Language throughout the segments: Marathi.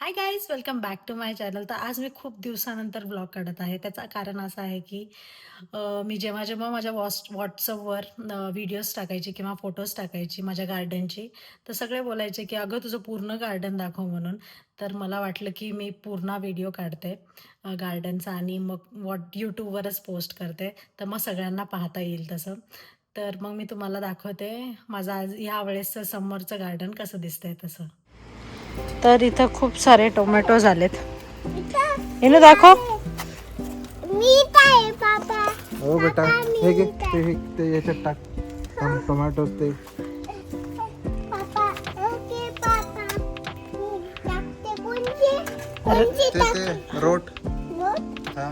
High guys, welcome back to my channel. तर आज मी खूप दिवसानंतर ब्लॉग काढत आहे. त्याचं कारण असं आहे की मी जेव्हा जेव्हा माझ्या व्हॉट्सअपवर व्हिडिओज टाकायची किंवा फोटोज टाकायची माझ्या गार्डनची, तर सगळे बोलायचे की अगं तुझं पूर्ण गार्डन दाखव म्हणून. तर मला वाटलं की मी पूर्ण व्हिडिओ काढते गार्डनचा आणि मग यूट्यूबवरच पोस्ट करते, तर मग सगळ्यांना पाहता येईल तसं. तर मग मी तुम्हाला दाखवते माझं आज ह्या वेळेसचं समोरचं गार्डन कसं दिसतंय तसं. तर इथं खूप सारे टोमॅटो झालेत. येणं दाखव. हो बेटा, हे घे ते याच्यात टाक. टोमॅटो ते रोट. हा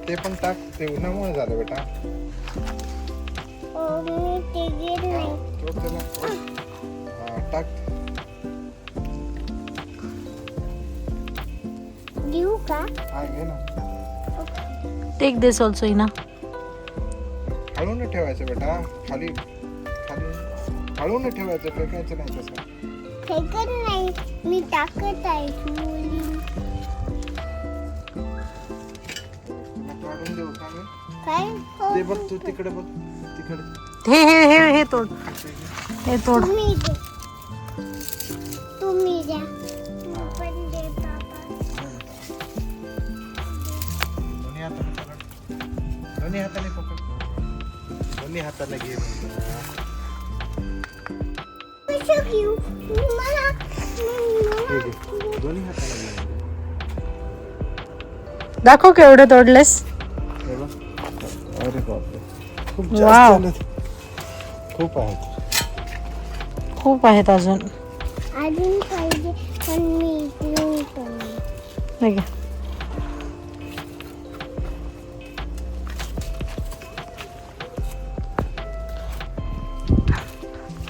ते पण टाक, ते उन्हामुळे झालं बेटा. टाक. देऊ का? हा घे ना. टेक दिस ऑल्सो इना. हळून ठेवायचं बेटा, खाली खाली हळून ठेवायचं, फेकायचं नाही तसं. फेकत नाही, मी टाकत आहे. तुला काढून देऊ का मी? काय? ते बघ, तू तिकडे बघ, तिकडे. हे तोड, हे तोड. तुम्ही द्या. पण दे पापा. दोन्ही हाताने पकड, दोन्ही हाताने पकड, दोन्ही हाताने घे. कसं घेऊ? मला हे घे, दोन्ही हाताने घे. दाखव केवढे तोडलेस. हे बघ. अरे बापरे, खूप वाव. जास्त झालेत. खूप आहेत. खूप आहेत अजून. अजून पाहिजे, पण मी इकडून पण. हे घे.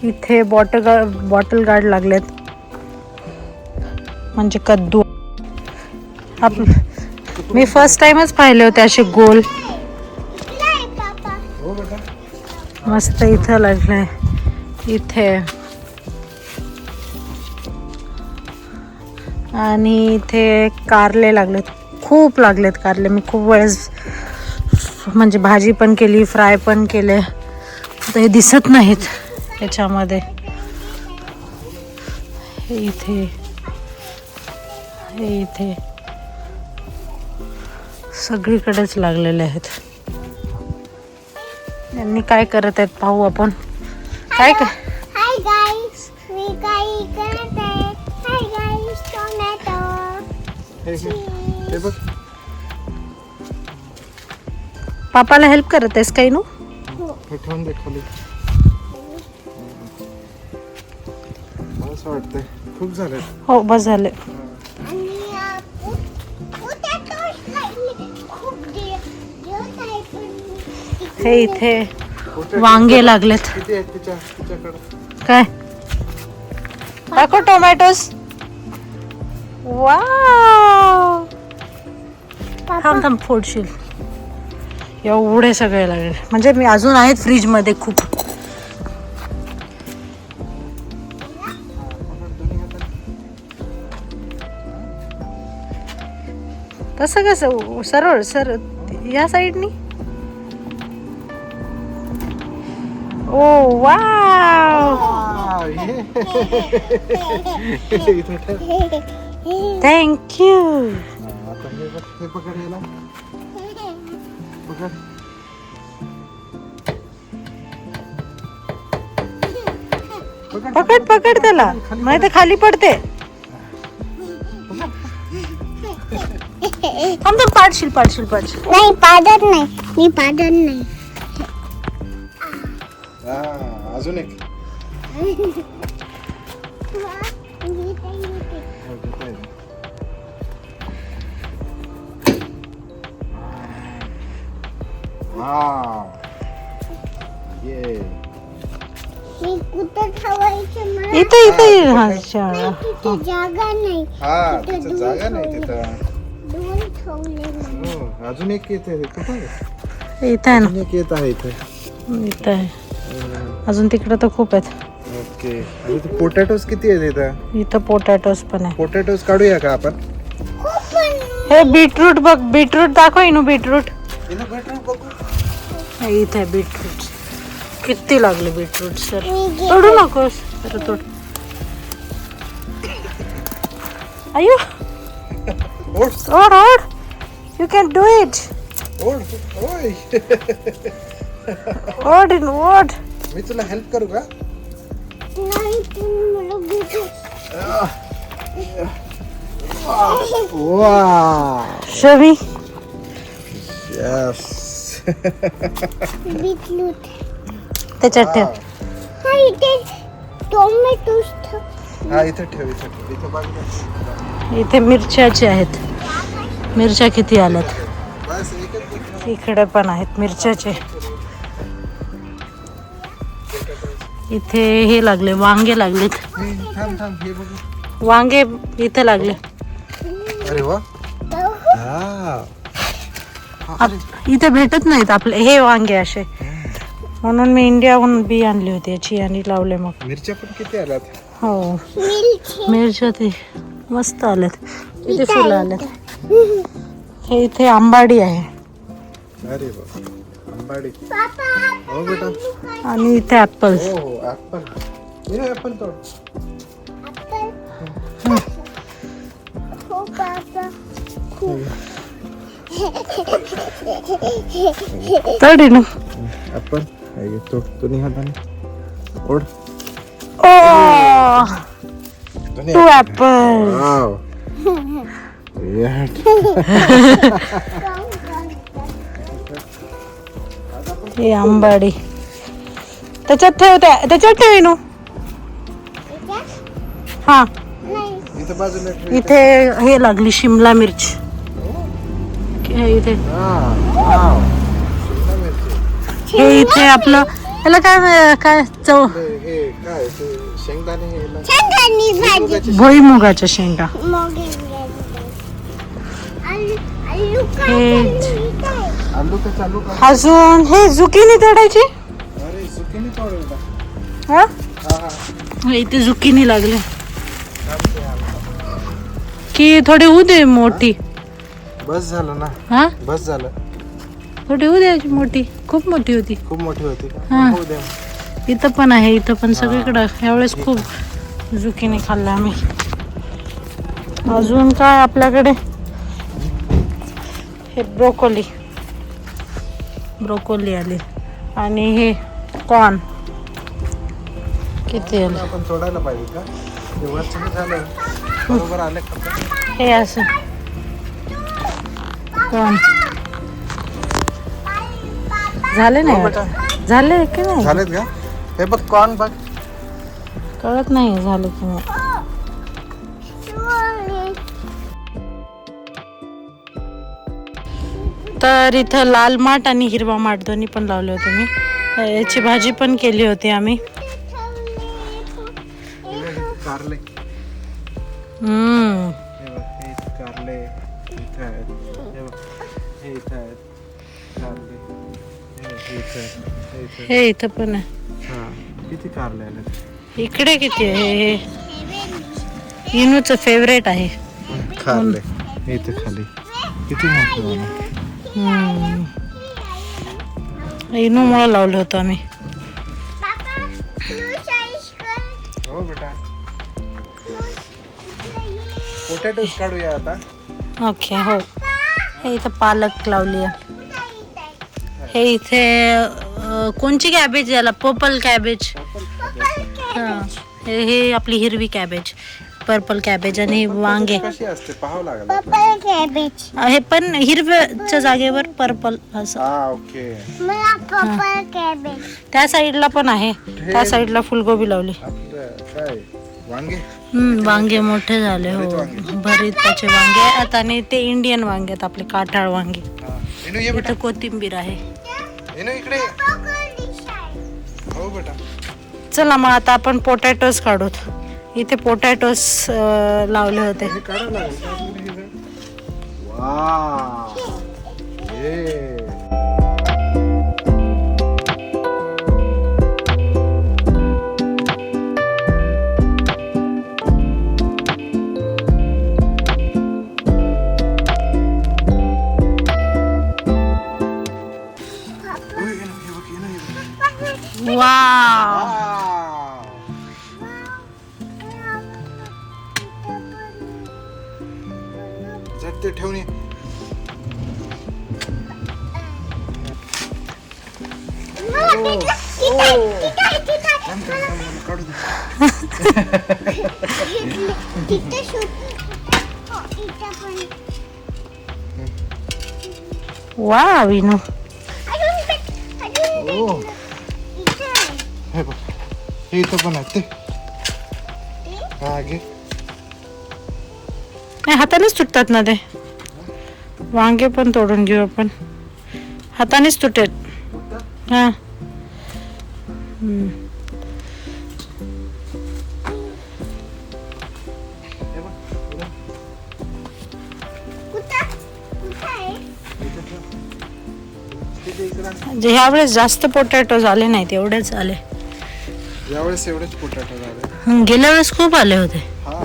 इथे बॉटल गार्ड लागलेत, म्हणजे कद्दू. मी फर्स्ट टाइमच पाहिले होते असे गोल. इकडे आहे पापा. हो बेटा. मस्त इथं लागलंय, इथे आणि इथे कारले लागलेत. खूप लागलेत कारले. मी खूप वेळेस म्हणजे भाजी पण केली, फ्राय पण केले. आता हे दिसत नाहीत याच्यामध्ये. हे इथे, हे इथे सगळीकडेच लागलेले आहेत. यांनी काय करत आहेत पाहू आपण. काय हाय गाईस, मी काही करत आहे. Hi guys, tomato. हे बघ. पापाला हेल्प करत आहेस काही नू. हे ठेवून दे खाली. मला असं वाटतंय खूप झाले. हो बस झाले. आणि पोटॅटोज लागले. खूप दिवस आहे, पण हे इथे वांगे लागलेत. किती आहेत तिच्याकडे? काय दाखव टोमॅटोस. वाव. थांब थांब फोडशील. एवढे सगळे लागले, म्हणजे मी अजून आहेत फ्रीज मध्ये खूप. तसं कसं सरळ सर या साईडनी. ओ वाव, इथे ठेव. थँक्यू. आता हे बघ, हे पकड याला. पकड. पकड पकड त्याला, नाही तर खाली पडते. थांब थांब, पाडशील पाडशील पाडशील. नाही पाडत नाही, मी पाडत नाही. हा, अजून एक. मी कुठं ठेवायचं मला इथे इथे. अच्छा, तिथे जागा नाही. हा, तिथं जागा नाही तिथं. दोन ठेवले नाही. हो, अजून एक येते. कुठं आहे? इथे आहे ना, अजून एक येत आहे इथे. इथे आहे. अजून तिकडे तर खूप आहेत. ओके. आणि ते पोटॅटोज किती आहेत इथं? इथं पोटॅटोज पण आहे. पोटॅटोज काढूया का आपण? हे बीटरूट बघ, बीटरूट दाखव इनू, बीटरूट. हिनं बीटरूट बघू. इथे आहे बीटरूट. किती लागले बीटरूट सर. तोडू नकोस. अरे तोड. अयो ओढ ओढ ओढ. You can do it. ओढ. ओय. ओढ इन ओढ. मी तुला हेल्प करू का? नाही तुम्ही मला भेटू. वा. शमी. यस. बीटरूट. त्याच्यात ठेव. हा इथे टोमॅटोज हा इथं ठेव, इथं ठेव. इथं बाजूला. इथे मिरच्याचे आहेत. मिरच्या किती आल्यात. बस एकच गोष्ट. इकडे पण आहेत मिरच्याचे. इथे हे लागले, वांगे लागलेत. थांब थांब हे बघू. वांगे इथे लागले. अरे वा. हा. इथे भेटत नाहीत आपले हे वांगे असे, म्हणून मी इंडियाहून बी आणली होती याची आणि लावले. मग मिरच्या पण किती आल्यात? हो, मिरची. मिरच्या ते मस्त आल्यात. इथे फुलं आल्यात. हे इथे आंबाडी आहे. अरे वा. आंबाडी. पापा हो बेटा. आणि इथे ऍपल. हो हो ऍपल. हे ऍपल तोड. हो पापा. तडी ना. ऍपल. हे तोड दोन्ही हाताने. ओढ. ओ, दोन्ही टू ऍपल. वाव. या. हे आंबाडी. त्याच्यात ठेव, त्याच्यात ठेव इनू. हा, नाही इथं बाजूला ठेव. इथे हे लागली शिमला मिरची. हे इथे वाव. शिमला मिरची. हे इथे आपलं त्याला काय काय चव, हे काय ते शेंगदाणे हे शेंगदाणे भाजी. भुईमुगाच्या शेंगा. मोगे आलू आलू हे आलू का चालू का? अजून हे झुकिनी तोडायची. अरे सुकीने तोड बेटा. हा, हा हा. इथे झुकिनी लागले की थोडी होऊ दे मोठी. बस झालं ना. हा, बस झालं. थोडी होऊ द्यायची मोठी. खूप मोठी होती. खूप मोठी होती का? हा. होऊ दे. इथं पण आहे, इथं पण सगळीकडं. यावेळेस खूप झुकिनी खाल्ला आम्ही. अजून काय आपल्याकडे, हे ब्रोकोली. ब्रोकोली आली आणि हे कॉर्न किती आले. आपण तोडायला पाहिजे का? तेव्हा सगळं झालं बरोबर आले का? हे असं कॉर्न झाले हो नाही बेटा. झाले की नाही झालेत का? हे बघ कॉर्न बघ. कळत नाही झालं की नाही. तर इथं लाल माठ आणि हिरवा माठ दोन्ही पण लावले होते मी. याची भाजी पण केली होती आम्ही. कारले. हम्म, हे बघ हे कारले इथे आहेत. हे बघ हे इथे आहेत कारले. हे इथे आहेत. हे इथे आहेत. हे इथं पण आहे. हा किती कारले आले? इकडे किती आहे. हे इनूचं फेवरेट आहे. कारले. हे इथे खाली किती मोठे झाले. इनूमुळे लावलं होतं आम्ही. हो बेटा. पोटॅटोज काढूया आता. ओके, हो. हे इथं पालक लावली आहे. हे इथे कोणची कॅबेज याला, पर्पल कॅबेज. हां, हे आपली हिरवी कॅबेज, पर्पल कॅबेज. आणि वांगे कशी असते पाहावं लागेल. पप्पा कॅबेज. हे पण हिरव्याच्या जागेवर पर्पल असं. हा ओके. मला पप्पा कॅबेज. त्या साईडला पण आहे. त्या साईडला फुलगोबी लावली. आपलं काय वांगे. वांगे मोठे झाले. हो, भरीताचे वांगे आहेत आणि ते इंडियन वांगे आहेत आपले, काठाळ वांगे. इनू ये बेटा. इथं कोथिंबीर आहे. इनू इकडे. हो बेटा. चला मग आता आपण पोटॅटोज काढूत. इथे पोटॅटोज लावले होते. हे काढावं लागेल. वाव. ये. झट ते ठेवून ये. थांब, काढू दे. तिथे शूट. हो, इथे पण. वा विनू, ओ, इथे आहे. हे बघ, हे इथं पण आहे ते. हा घे. नाही हातानेच तुटतात ना ते. वांगे पण तोडून घेऊ आपण. हातानेच तुटेल. हा. हे बघ, पुढं. कुठं आहे? इथं ठेव. तिथे इकडं आण. म्हणजे ह्यावेळेस जास्त पोटॅटो झाले नाहीत, एवढेच आले. यावेळेस एवढेच पोटॅटो झाले. गेल्या वेळेस खूप आले होते. हा,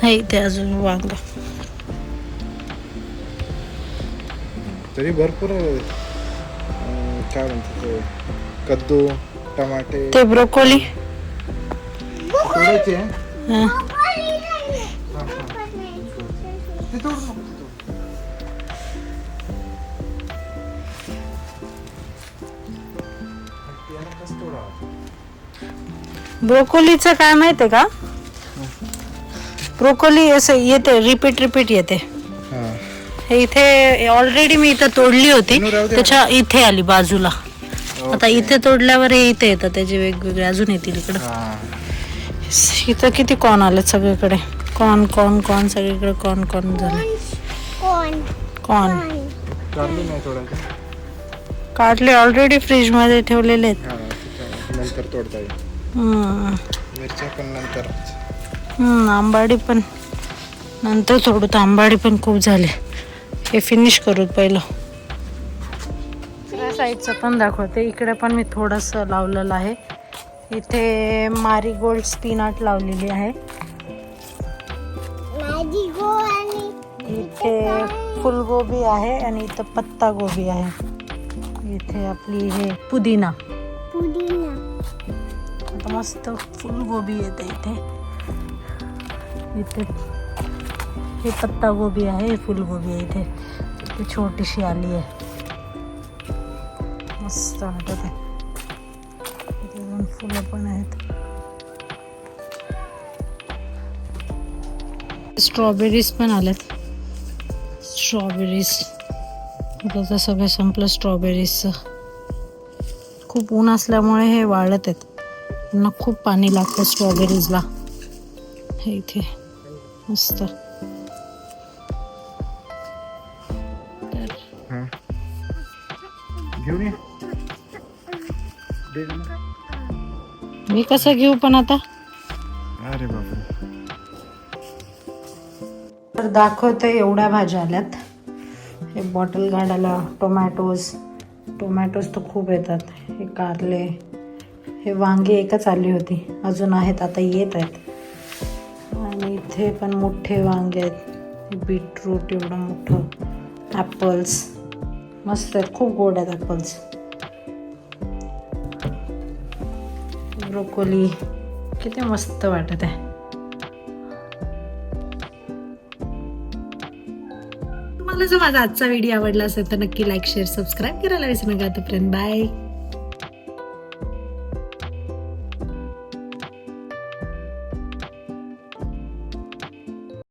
हे इथे अजून वांग. तरी भरपूर काय म्हणतात ते, कद्दू, टमाटे ते ब्रोकोली. तोडायचे. हा. ते तोडू नको, ते तोडू. याला कसं तोडावं? ब्रोकोलीचं काय माहितीये का, ब्रोकोली असं येते, रिपीट येते. हा. हे इथे ऑलरेडी मी इथं तोडली होती, राहू दे. त्याच्या इथे आली बाजूला. आता ओके. इथे तोडल्यावर हे इथे येतं, त्याचे वेगवेगळे अजून येतील इकडं. हा. इथं किती कॉर्न आले सगळीकडे. कॉर्न सगळीकडे कॉर्न झाले. कोण? कॉर्न कारली नाही तोडायचं. काढले ऑलरेडी फ्रीज मध्ये ठेवलेले आहेत. हा, त्याच्यामुळे नंतर तोडता येईल. मिरच्या पण नंतरच. आंबाडी पण नंतर तोडू. तर आंबाडी पण खूप झाले. हे फिनिश करू पहिलं. दुसऱ्या साईडचं पण दाखवते. इकडे पण मी थोडंसं लावलेलं आहे. इथे मारीगोल्ड स्पिनाट लावलेली आहे. माझी गो आणि इथे फुलगोबी आहे आणि इथं पत्ता गोबी आहे. इथे आपली हे पुदिना. आता मस्त फुलगोबी येते इथे. इथे हे पत्ता गोबी आहे, हे फुलगोबी आहे. इथे ती छोटीशी आली आहे, मस्त वाटत आहे. इथे दोन फुलं पण आहेत. स्ट्रॉबेरीज पण आल्यात. स्ट्रॉबेरीज आता सगळं संपलं स्ट्रॉबेरीजचं. खूप ऊन असल्यामुळे हे वाळत आहेत. पुन्हा खूप पाणी लागतं स्ट्रॉबेरीजला. हे इथे मस्त. हा. घेऊन ये. दे ना. मी कसं घेऊ पण आता. अरे बापरे. तर दाखवते एवढ्या भाज्या आल्यात. हे बॉटल गार्डाला टोमॅटोज तर खूप येतात. हे कारले, हे वांगी एकच आली होती, अजून आहेत, आता येत आहेत. आणि इथे पण मोठे वांगे आहेत. बीटरूट एवढं मोठं. ॲपल्स मस्त आहेत, खूप गोड आहेत ॲपल्स. ब्रोकोली किती मस्त वाटत आहे. तुम्हाला जर माझा आजचा व्हिडिओ आवडला असेल तर नक्की लाईक शेअर सबस्क्राईब करायला विसरू नका. तोपर्यंत बाय.